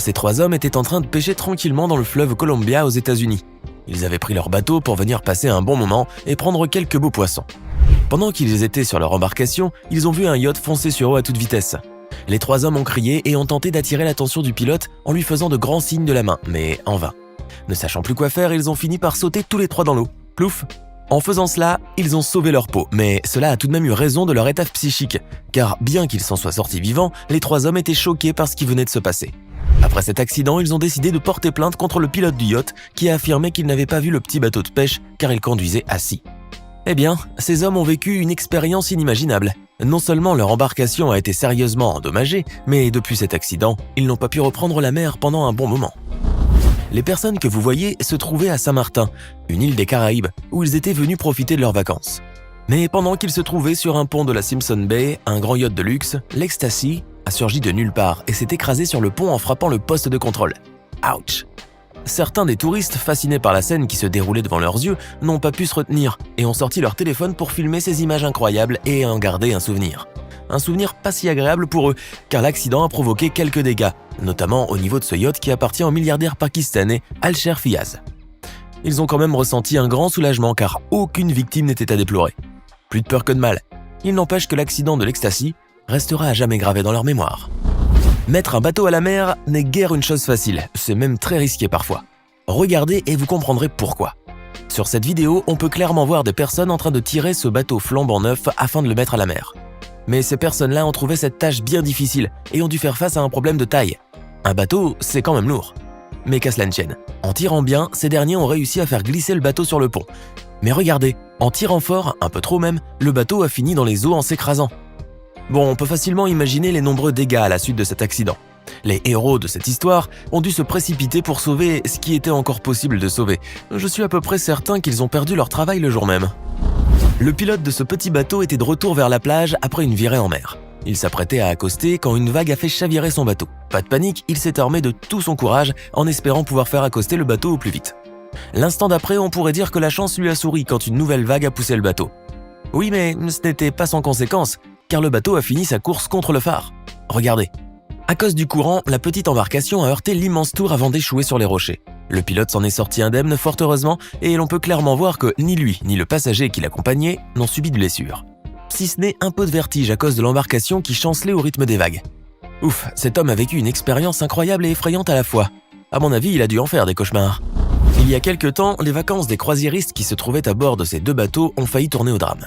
Ces 3 hommes étaient en train de pêcher tranquillement dans le fleuve Columbia aux États-Unis. Ils avaient pris leur bateau pour venir passer un bon moment et prendre quelques beaux poissons. Pendant qu'ils étaient sur leur embarcation, ils ont vu un yacht foncer sur eux à toute vitesse. Les 3 hommes ont crié et ont tenté d'attirer l'attention du pilote en lui faisant de grands signes de la main, mais en vain. Ne sachant plus quoi faire, ils ont fini par sauter tous les 3 dans l'eau. Plouf! En faisant cela, ils ont sauvé leur peau, mais cela a tout de même eu raison de leur état psychique, car bien qu'ils s'en soient sortis vivants, les 3 hommes étaient choqués par ce qui venait de se passer. Après cet accident, ils ont décidé de porter plainte contre le pilote du yacht qui a affirmé qu'il n'avait pas vu le petit bateau de pêche car il conduisait assis. Eh bien, ces hommes ont vécu une expérience inimaginable. Non seulement leur embarcation a été sérieusement endommagée, mais depuis cet accident, ils n'ont pas pu reprendre la mer pendant un bon moment. Les personnes que vous voyez se trouvaient à Saint-Martin, une île des Caraïbes, où ils étaient venus profiter de leurs vacances. Mais pendant qu'ils se trouvaient sur un pont de la Simpson Bay, un grand yacht de luxe, l'Ecstasy a surgi de nulle part et s'est écrasé sur le pont en frappant le poste de contrôle. Ouch! Certains des touristes, fascinés par la scène qui se déroulait devant leurs yeux, n'ont pas pu se retenir et ont sorti leur téléphone pour filmer ces images incroyables et en garder un souvenir. Un souvenir pas si agréable pour eux, car l'accident a provoqué quelques dégâts, notamment au niveau de ce yacht qui appartient au milliardaire pakistanais Alcher Fiaz. Ils ont quand même ressenti un grand soulagement car aucune victime n'était à déplorer. Plus de peur que de mal. Il n'empêche que l'accident de l'Ecstasy restera à jamais gravé dans leur mémoire. Mettre un bateau à la mer n'est guère une chose facile, c'est même très risqué parfois. Regardez et vous comprendrez pourquoi. Sur cette vidéo, on peut clairement voir des personnes en train de tirer ce bateau flambant neuf afin de le mettre à la mer. Mais ces personnes-là ont trouvé cette tâche bien difficile et ont dû faire face à un problème de taille. Un bateau, c'est quand même lourd. Mais qu'à cela ne tienne, en tirant bien, ces derniers ont réussi à faire glisser le bateau sur le pont. Mais regardez, en tirant fort, un peu trop même, le bateau a fini dans les eaux en s'écrasant. Bon, on peut facilement imaginer les nombreux dégâts à la suite de cet accident. Les héros de cette histoire ont dû se précipiter pour sauver ce qui était encore possible de sauver. Je suis à peu près certain qu'ils ont perdu leur travail le jour même. Le pilote de ce petit bateau était de retour vers la plage après une virée en mer. Il s'apprêtait à accoster quand une vague a fait chavirer son bateau. Pas de panique, il s'est armé de tout son courage en espérant pouvoir faire accoster le bateau au plus vite. L'instant d'après, on pourrait dire que la chance lui a souri quand une nouvelle vague a poussé le bateau. Oui, mais ce n'était pas sans conséquence, car le bateau a fini sa course contre le phare. Regardez. À cause du courant, la petite embarcation a heurté l'immense tour avant d'échouer sur les rochers. Le pilote s'en est sorti indemne fort heureusement et l'on peut clairement voir que ni lui ni le passager qui l'accompagnait n'ont subi de blessures. Si ce n'est un peu de vertige à cause de l'embarcation qui chancelait au rythme des vagues. Ouf, cet homme a vécu une expérience incroyable et effrayante à la fois. À mon avis, il a dû en faire des cauchemars. Il y a quelque temps, les vacances des croisiéristes qui se trouvaient à bord de ces 2 bateaux ont failli tourner au drame.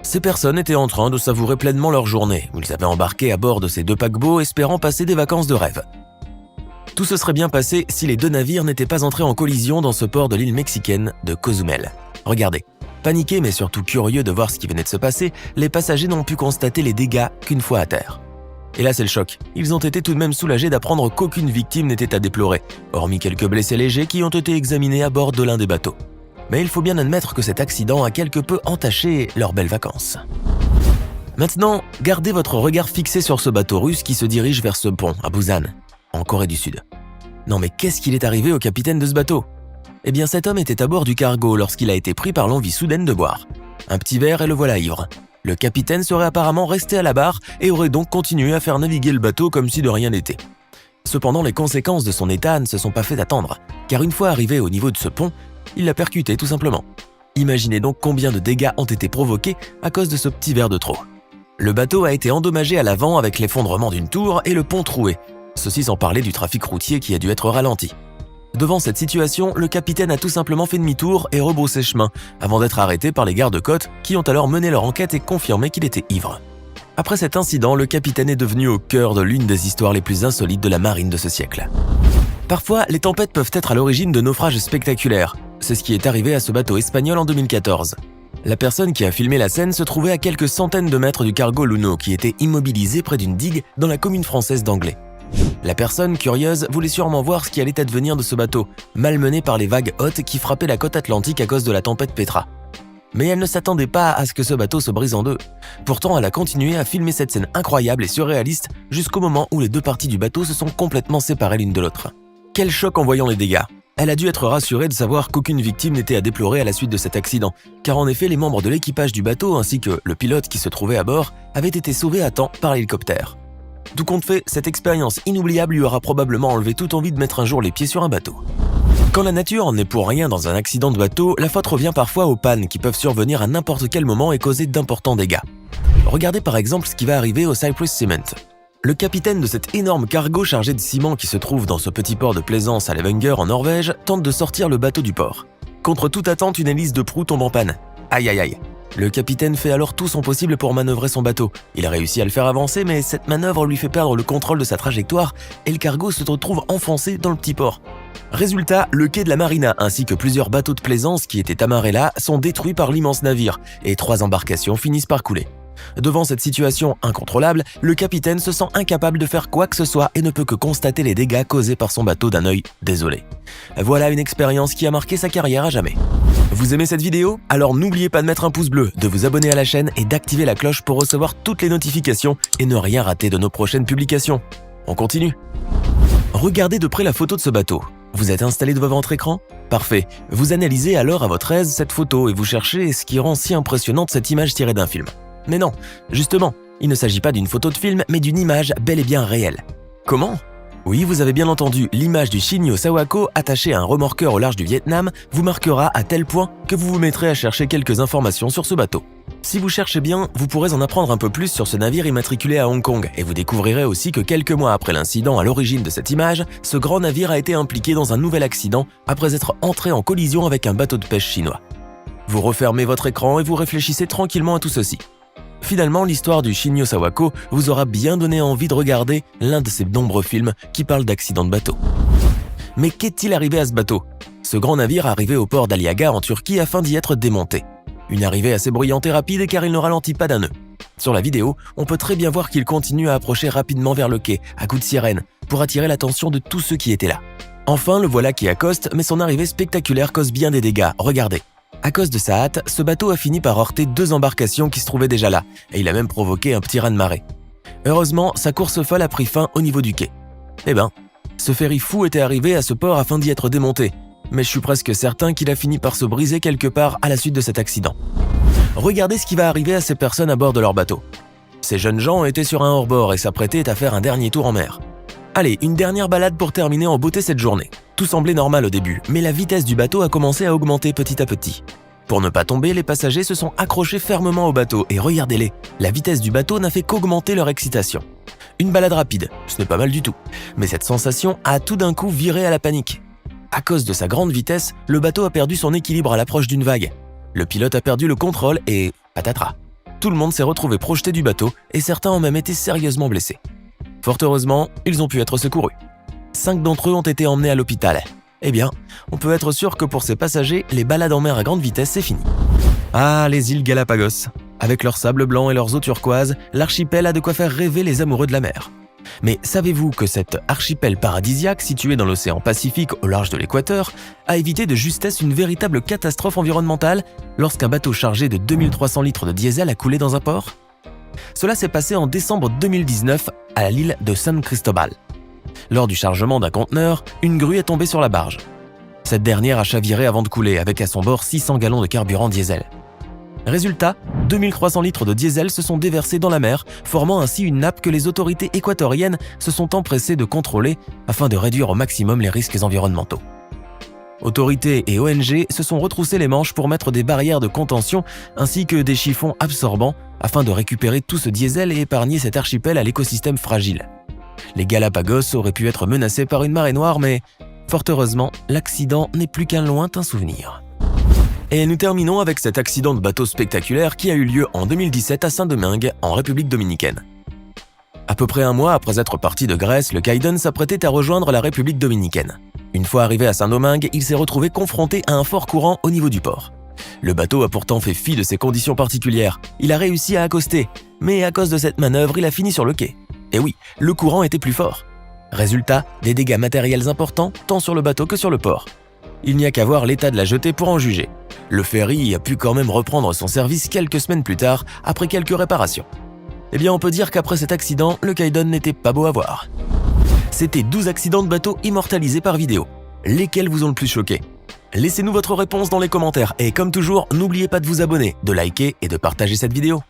Ces personnes étaient en train de savourer pleinement leur journée, où ils avaient embarqué à bord de ces 2 paquebots espérant passer des vacances de rêve. Tout se serait bien passé si les 2 navires n'étaient pas entrés en collision dans ce port de l'île mexicaine de Cozumel. Regardez, paniqués mais surtout curieux de voir ce qui venait de se passer, les passagers n'ont pu constater les dégâts qu'une fois à terre. Et là c'est le choc, ils ont été tout de même soulagés d'apprendre qu'aucune victime n'était à déplorer, hormis quelques blessés légers qui ont été examinés à bord de l'un des bateaux. Mais il faut bien admettre que cet accident a quelque peu entaché leurs belles vacances. Maintenant, gardez votre regard fixé sur ce bateau russe qui se dirige vers ce pont, à Busan, en Corée du Sud. Non mais qu'est-ce qu'il est arrivé au capitaine de ce bateau? Eh bien cet homme était à bord du cargo lorsqu'il a été pris par l'envie soudaine de boire. Un petit verre et le voilà ivre. Le capitaine serait apparemment resté à la barre et aurait donc continué à faire naviguer le bateau comme si de rien n'était. Cependant, les conséquences de son état ne se sont pas fait attendre, car une fois arrivé au niveau de ce pont, il l'a percuté tout simplement. Imaginez donc combien de dégâts ont été provoqués à cause de ce petit verre de trop. Le bateau a été endommagé à l'avant avec l'effondrement d'une tour et le pont troué. Ceci sans parler du trafic routier qui a dû être ralenti. Devant cette situation, le capitaine a tout simplement fait demi-tour et rebroussé chemin, avant d'être arrêté par les gardes-côtes qui ont alors mené leur enquête et confirmé qu'il était ivre. Après cet incident, le capitaine est devenu au cœur de l'une des histoires les plus insolites de la marine de ce siècle. Parfois, les tempêtes peuvent être à l'origine de naufrages spectaculaires. C'est ce qui est arrivé à ce bateau espagnol en 2014. La personne qui a filmé la scène se trouvait à quelques centaines de mètres du cargo Luno qui était immobilisé près d'une digue dans la commune française d'Anglet. La personne, curieuse, voulait sûrement voir ce qui allait advenir de ce bateau, malmené par les vagues hautes qui frappaient la côte atlantique à cause de la tempête Petra. Mais elle ne s'attendait pas à ce que ce bateau se brise en 2. Pourtant, elle a continué à filmer cette scène incroyable et surréaliste jusqu'au moment où les 2 parties du bateau se sont complètement séparées l'une de l'autre. Quel choc en voyant les dégâts! Elle a dû être rassurée de savoir qu'aucune victime n'était à déplorer à la suite de cet accident, car en effet les membres de l'équipage du bateau ainsi que le pilote qui se trouvait à bord avaient été sauvés à temps par l'hélicoptère. Tout compte fait, cette expérience inoubliable lui aura probablement enlevé toute envie de mettre un jour les pieds sur un bateau. Quand la nature n'est pour rien dans un accident de bateau, la faute revient parfois aux pannes qui peuvent survenir à n'importe quel moment et causer d'importants dégâts. Regardez par exemple ce qui va arriver au Cyprus Cement. Le capitaine de cet énorme cargo chargé de ciment qui se trouve dans ce petit port de plaisance à Levanger en Norvège tente de sortir le bateau du port. Contre toute attente, une hélice de proue tombe en panne. Aïe aïe aïe. Le capitaine fait alors tout son possible pour manœuvrer son bateau. Il a réussi à le faire avancer, mais cette manœuvre lui fait perdre le contrôle de sa trajectoire et le cargo se retrouve enfoncé dans le petit port. Résultat, le quai de la marina ainsi que plusieurs bateaux de plaisance qui étaient amarrés là sont détruits par l'immense navire et 3 embarcations finissent par couler. Devant cette situation incontrôlable, le capitaine se sent incapable de faire quoi que ce soit et ne peut que constater les dégâts causés par son bateau d'un œil désolé. Voilà une expérience qui a marqué sa carrière à jamais. Vous aimez cette vidéo? Alors n'oubliez pas de mettre un pouce bleu, de vous abonner à la chaîne et d'activer la cloche pour recevoir toutes les notifications et ne rien rater de nos prochaines publications. On continue. Regardez de près la photo de ce bateau. Vous êtes installé devant votre écran? Parfait. Vous analysez alors à votre aise cette photo et vous cherchez ce qui rend si impressionnante cette image tirée d'un film. Mais non, justement, il ne s'agit pas d'une photo de film, mais d'une image bel et bien réelle. Comment? Oui, vous avez bien entendu, l'image du Shinyo Sawako attachée à un remorqueur au large du Vietnam vous marquera à tel point que vous vous mettrez à chercher quelques informations sur ce bateau. Si vous cherchez bien, vous pourrez en apprendre un peu plus sur ce navire immatriculé à Hong Kong et vous découvrirez aussi que quelques mois après l'incident à l'origine de cette image, ce grand navire a été impliqué dans un nouvel accident après être entré en collision avec un bateau de pêche chinois. Vous refermez votre écran et vous réfléchissez tranquillement à tout ceci. Finalement, l'histoire du Shinyo Sawako vous aura bien donné envie de regarder l'un de ces nombreux films qui parlent d'accidents de bateau. Mais qu'est-il arrivé à ce bateau? Ce grand navire arrivait au port d'Aliaga en Turquie afin d'y être démonté. Une arrivée assez bruyante et rapide car il ne ralentit pas d'un nœud. Sur la vidéo, on peut très bien voir qu'il continue à approcher rapidement vers le quai, à coups de sirène, pour attirer l'attention de tous ceux qui étaient là. Enfin, le voilà qui accoste, mais son arrivée spectaculaire cause bien des dégâts, regardez. À cause de sa hâte, ce bateau a fini par heurter 2 embarcations qui se trouvaient déjà là, et il a même provoqué un petit raz-de-marée. Heureusement, sa course folle a pris fin au niveau du quai. Eh ben, ce ferry fou était arrivé à ce port afin d'y être démonté, mais je suis presque certain qu'il a fini par se briser quelque part à la suite de cet accident. Regardez ce qui va arriver à ces personnes à bord de leur bateau. Ces jeunes gens étaient sur un hors-bord et s'apprêtaient à faire un dernier tour en mer. Allez, une dernière balade pour terminer en beauté cette journée. Tout semblait normal au début, mais la vitesse du bateau a commencé à augmenter petit à petit. Pour ne pas tomber, les passagers se sont accrochés fermement au bateau et regardez-les, la vitesse du bateau n'a fait qu'augmenter leur excitation. Une balade rapide, ce n'est pas mal du tout, mais cette sensation a tout d'un coup viré à la panique. À cause de sa grande vitesse, le bateau a perdu son équilibre à l'approche d'une vague. Le pilote a perdu le contrôle et patatras. Tout le monde s'est retrouvé projeté du bateau et certains ont même été sérieusement blessés. Fort heureusement, ils ont pu être secourus. 5 d'entre eux ont été emmenés à l'hôpital. Eh bien, on peut être sûr que pour ces passagers, les balades en mer à grande vitesse, c'est fini. Ah, les îles Galapagos. Avec leurs sables blancs et leurs eaux turquoises, l'archipel a de quoi faire rêver les amoureux de la mer. Mais savez-vous que cet archipel paradisiaque situé dans l'océan Pacifique au large de l'équateur a évité de justesse une véritable catastrophe environnementale lorsqu'un bateau chargé de 2300 litres de diesel a coulé dans un port? Cela s'est passé en décembre 2019 à l'île de San Cristobal. Lors du chargement d'un conteneur, une grue est tombée sur la barge. Cette dernière a chaviré avant de couler avec à son bord 600 gallons de carburant diesel. Résultat, 2300 litres de diesel se sont déversés dans la mer, formant ainsi une nappe que les autorités équatoriennes se sont empressées de contrôler afin de réduire au maximum les risques environnementaux. Autorités et ONG se sont retroussés les manches pour mettre des barrières de contention ainsi que des chiffons absorbants afin de récupérer tout ce diesel et épargner cet archipel à l'écosystème fragile. Les Galapagos auraient pu être menacés par une marée noire, mais fort heureusement, l'accident n'est plus qu'un lointain souvenir. Et nous terminons avec cet accident de bateau spectaculaire qui a eu lieu en 2017 à Saint-Domingue, en République dominicaine. À peu près un mois après être parti de Grèce, le Kaiden s'apprêtait à rejoindre la République dominicaine. Une fois arrivé à Saint-Domingue, il s'est retrouvé confronté à un fort courant au niveau du port. Le bateau a pourtant fait fi de ces conditions particulières. Il a réussi à accoster, mais à cause de cette manœuvre, il a fini sur le quai. Et oui, le courant était plus fort. Résultat, des dégâts matériels importants, tant sur le bateau que sur le port. Il n'y a qu'à voir l'état de la jetée pour en juger. Le ferry a pu quand même reprendre son service quelques semaines plus tard, après quelques réparations. Eh bien, on peut dire qu'après cet accident, le Kaiden n'était pas beau à voir. C'était 12 accidents de bateau immortalisés par vidéo. Lesquels vous ont le plus choqué? Laissez-nous votre réponse dans les commentaires et comme toujours, n'oubliez pas de vous abonner, de liker et de partager cette vidéo.